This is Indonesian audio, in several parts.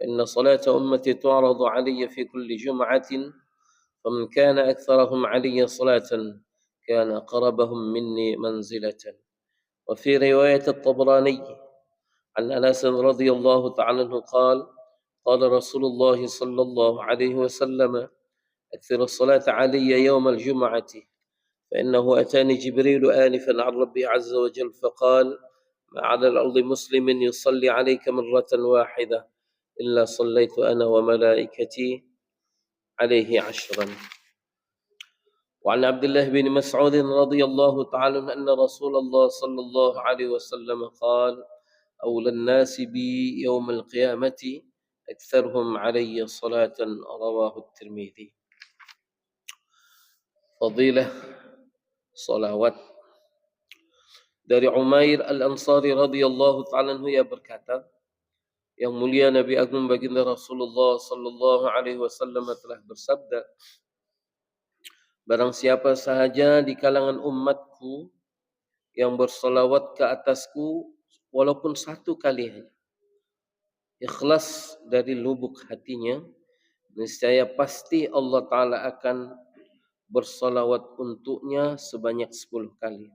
فإن صلاة أمتي تعرض علي في كل جمعة فمن كان أكثرهم علي صلاة كان قربهم مني منزلة. وفي رواية الطبراني عن أنس رضي الله تعالى عنه قال قال رسول الله صلى الله عليه وسلم أكثر الصلاة علي يوم الجمعة فإنه أتاني جبريل آنفا عن ربي عز وجل فقال ما على الأرض مسلم يصلي عليك مرة واحدة إلا صليت أنا وملائكتي عليه 10. وعن عبد الله بن مسعود رضي الله تعالى عنه أن رسول الله صلى الله عليه وسلم قال أولى الناس بي يوم القيامة أكثرهم علي صلاة. رواه الترمذي. Fadilah salawat dari Umair Al-Ansari radhiyallahu ta'ala anhu, ia berkata, yang mulia Nabi Agung baginda Rasulullah sallallahu alaihi wasallam telah bersabda, barang siapa sahaja di kalangan umatku yang bersalawat ke atasku walaupun satu kali saja, ikhlas dari lubuk hatinya, niscaya pasti Allah Ta'ala akan bersalawat untuknya sebanyak 10 kali.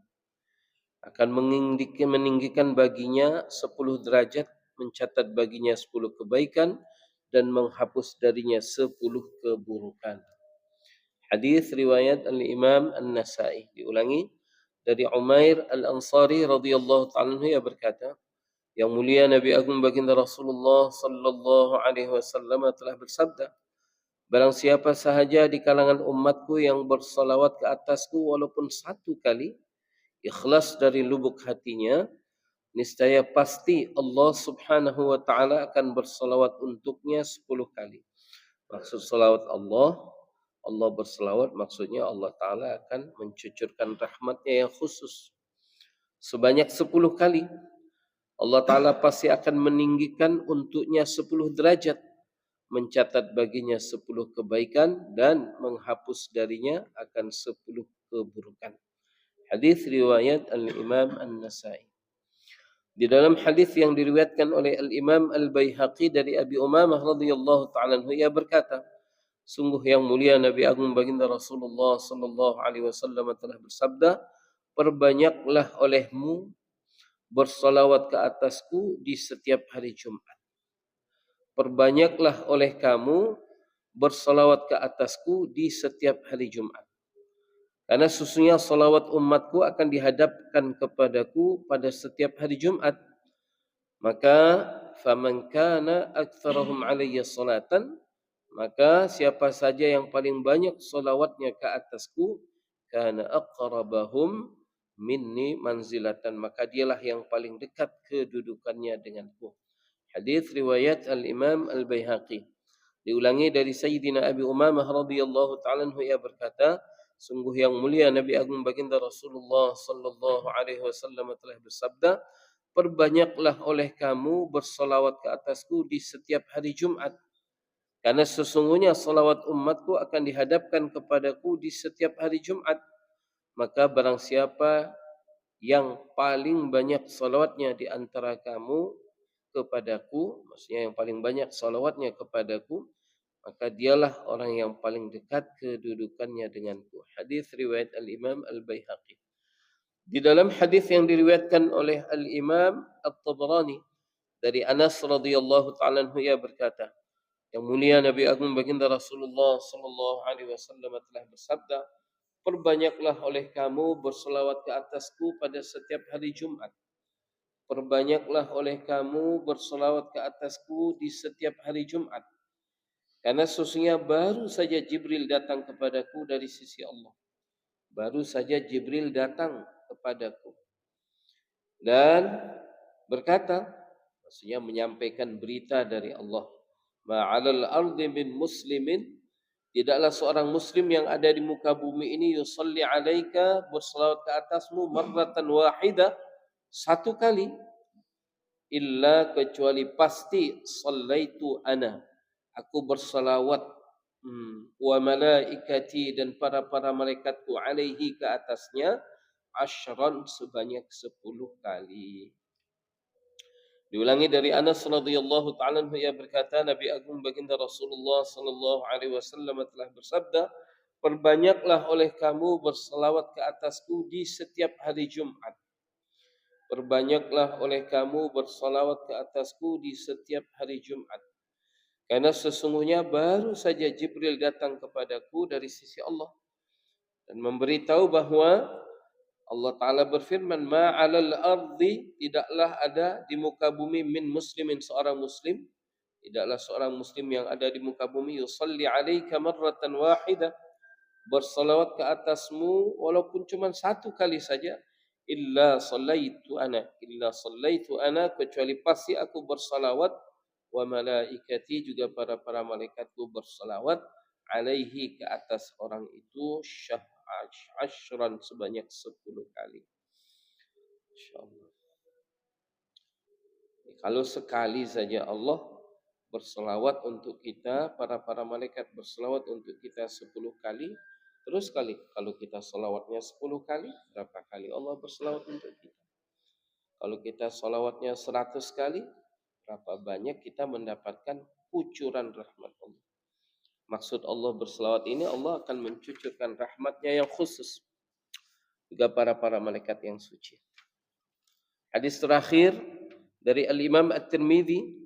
Akan meninggikan baginya 10 derajat, mencatat baginya 10 kebaikan, dan menghapus darinya 10 keburukan. Hadis riwayat Al-Imam An-Nasa'i. Diulangi, dari Umair Al-Ansari radhiyallahu ta'ala anhu, ia berkata, yang mulia Nabi Agung baginda Rasulullah sallallahu alaihi wasallam telah bersabda, barang siapa sahaja di kalangan umatku yang bersalawat ke atasku walaupun satu kali, ikhlas dari lubuk hatinya, niscaya pasti Allah Subhanahu wa taala akan bersalawat untuknya 10 kali. Maksud salawat Allah bersalawat maksudnya Allah Taala akan mencucurkan rahmatnya yang khusus sebanyak 10 kali. Allah Taala pasti akan meninggikan untuknya 10 derajat, mencatat baginya 10 kebaikan, dan menghapus darinya akan 10 keburukan. Hadis riwayat Al-Imam An-Nasa'i. Di dalam hadis yang diriwayatkan oleh Al-Imam Al-Baihaqi dari Abi Umamah radhiyallahu ta'ala anhu, ia berkata, sungguh yang mulia Nabi Agung baginda Rasulullah sallallahu alaihi wasallam telah bersabda, perbanyaklah olehmu bersalawat ke atasku di setiap hari Jumat. Perbanyaklah oleh kamu bersalawat ke atasku di setiap hari Jumat. Karena sesungguhnya salawat umatku akan dihadapkan kepadaku pada setiap hari Jumat. Maka faman kana aktsarahum alayya salatan, maka siapa saja yang paling banyak salawatnya ke atasku, kana aqrabahum minni manzilatan, maka dialah yang paling dekat kedudukannya denganku. Hadis riwayat Al-Imam Al-Baihaqi. Diulangi dari Sayyidina Abi Umamah radhiyallahu ta'ala anhu, ia berkata, sungguh yang mulia Nabi Agung baginda Rasulullah sallallahu alaihi wasallam telah bersabda, perbanyaklah oleh kamu bersalawat ke atasku di setiap hari Jumat. Karena sesungguhnya salawat umatku akan dihadapkan kepadaku di setiap hari Jumat. Maka barang siapa yang paling banyak salawatnya di antara kamu kepadaku, maksudnya yang paling banyak salawatnya kepadaku, maka dialah orang yang paling dekat kedudukannya denganku. Hadis riwayat Al-Imam Al-Baihaqi. Di dalam hadis yang diriwayatkan oleh Al-Imam At-Tabrani dari Anas radhiyallahu ta'ala anhu, ia berkata, yang mulia Nabi Agung baginda Rasulullah sallallahu alaihi wasallam telah bersabda, perbanyaklah oleh kamu berselawat ke atasku pada setiap hari Jumat. Perbanyaklah oleh kamu berselawat ke atasku di setiap hari Jumat. Karena sesungguhnya baru saja Jibril datang kepadaku dari sisi Allah. Baru saja Jibril datang kepadaku dan berkata, maksudnya menyampaikan berita dari Allah, ma'alal ardi min muslimin, tidaklah seorang muslim yang ada di muka bumi ini yusalli alaika, bersalawat ke atasmu, marratan wahidah, satu kali, illa kecuali pasti sallaitu ana, aku bersalawat, wa malaikati, dan para malaikatku, alaihi, ke atasnya, 10 sebanyak 10 kali. Diulangi dari Anas radhiyallahu ta'ala anhu, ia berkata, Nabi Agung Baginda Rasulullah sallallahu alaihi wasallam telah bersabda, perbanyaklah oleh kamu berselawat ke atasku di setiap hari Jumat. Perbanyaklah oleh kamu berselawat ke atasku di setiap hari Jumat. Karena sesungguhnya baru saja Jibril datang kepadaku dari sisi Allah dan memberitahu bahwa Allah Ta'ala berfirman, ma'alal ardi, tidaklah ada di muka bumi min muslimin, seorang muslim, tidaklah seorang muslim yang ada di muka bumi, yusalli alaika marratan wahidah, bersalawat ke atasmu walaupun cuma satu kali saja, illa sallaitu ana, kecuali pasti aku bersalawat, wa malaikati, juga para malaikatku bersalawat, alaihi, ke atas orang itu, ashran, sebanyak 10 kali. Insyaallah. Kalau sekali saja Allah berselawat untuk kita, para malaikat berselawat untuk kita 10 kali, terus kali kalau kita selawatnya 10 kali, berapa kali Allah berselawat untuk kita? Kalau kita selawatnya 100 kali, berapa banyak kita mendapatkan kucuran rahmat Allah. Maksud Allah berselawat ini, Allah akan mencucurkan rahmatnya yang khusus juga para malaikat yang suci. Hadis terakhir dari Al-Imam At-Tirmidzi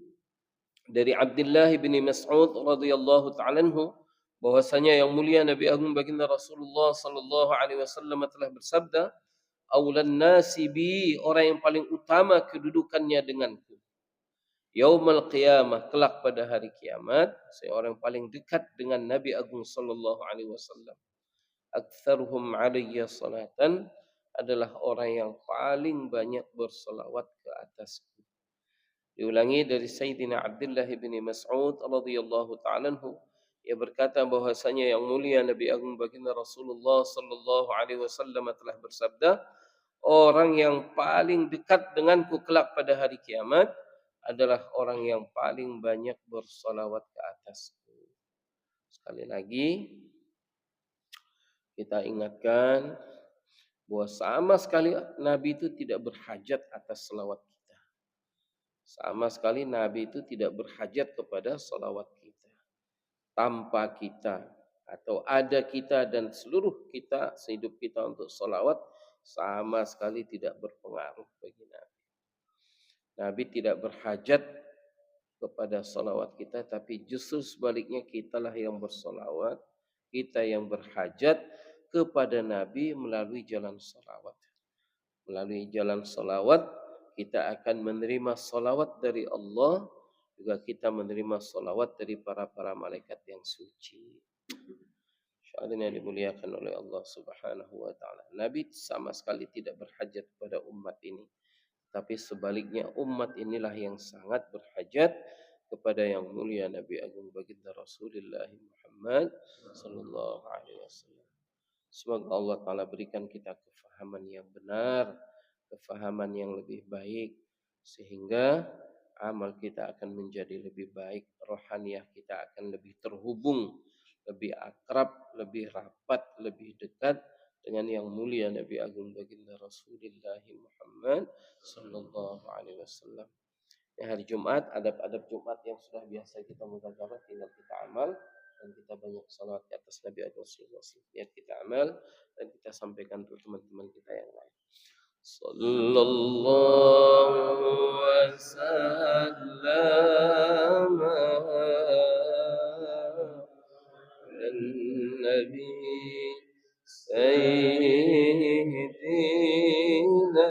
dari Abdullah bin Mas'ud radhiyallahu ta'ala anhu, bahwasanya yang mulia Nabi Agung Baginda Rasulullah sallallahu alaihi wasallam telah bersabda, aulan nasi bi, orang yang paling utama kedudukannya denganku, yaumul qiyamah, kelak pada hari kiamat, seorang yang paling dekat dengan Nabi Agung sallallahu alaihi wasallam, aktsaruhum alayya salatan, adalah orang yang paling banyak berselawat ke atasku. Diulangi dari Sayyidina Abdullah bin Mas'ud radhiyallahu ta'ala anhu, ia berkata bahwasanya yang mulia Nabi Agung Baginda Rasulullah sallallahu alaihi wasallam telah bersabda, orang yang paling dekat denganku kelak pada hari kiamat adalah orang yang paling banyak bersalawat ke atasku. Sekali lagi kita ingatkan bahwa sama sekali Nabi itu tidak berhajat atas selawat kita. Sama sekali Nabi itu tidak berhajat kepada salawat kita. Tanpa kita atau ada kita dan seluruh kita, sehidup kita untuk salawat, sama sekali tidak berpengaruh bagi Nabi. Nabi tidak berhajat kepada salawat kita, tapi justru sebaliknya kitalah yang bersalawat, kita yang berhajat kepada Nabi melalui jalan salawat. Melalui jalan salawat, kita akan menerima salawat dari Allah, juga kita menerima salawat dari para malaikat yang suci. Syahadina yang dimuliakan oleh Allah Subhanahu wa taala. Nabi sama sekali tidak berhajat kepada umat ini, tapi sebaliknya umat inilah yang sangat berhajat kepada yang mulia Nabi Agung Baginda Rasulullah Muhammad sallallahu alaihi wasallam. Semoga Allah taala berikan kita kefahaman yang benar, kefahaman yang lebih baik, sehingga amal kita akan menjadi lebih baik, rohaniah kita akan lebih terhubung, lebih akrab, lebih rapat, lebih dekat dengan yang mulia Nabi Agung Baginda Rasulullah Muhammad sallallahu alaihi wasallam. Hari Jumat, adab-adab Jumat yang sudah biasa kita mudzakarah, tinggal kita amal, dan kita banyak salawat di atas Nabi Agung sallallahu alaihi wasallam. Biar kita amal dan kita sampaikan untuk teman-teman kita yang lain. Sallallahu wasallam ala nabi sayyid